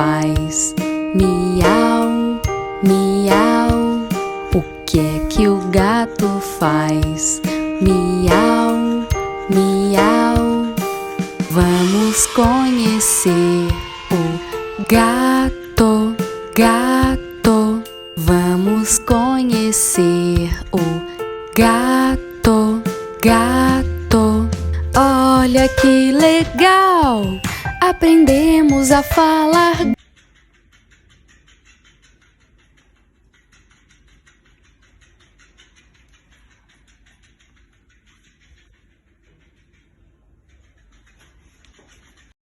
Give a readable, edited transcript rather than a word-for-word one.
faz? Miau, miau. O que é que o gato faz? Miau, miau. Vamos conhecer o gato, gato. Vamos conhecer o gato, gato. Olha que legal! Aprendemos a falar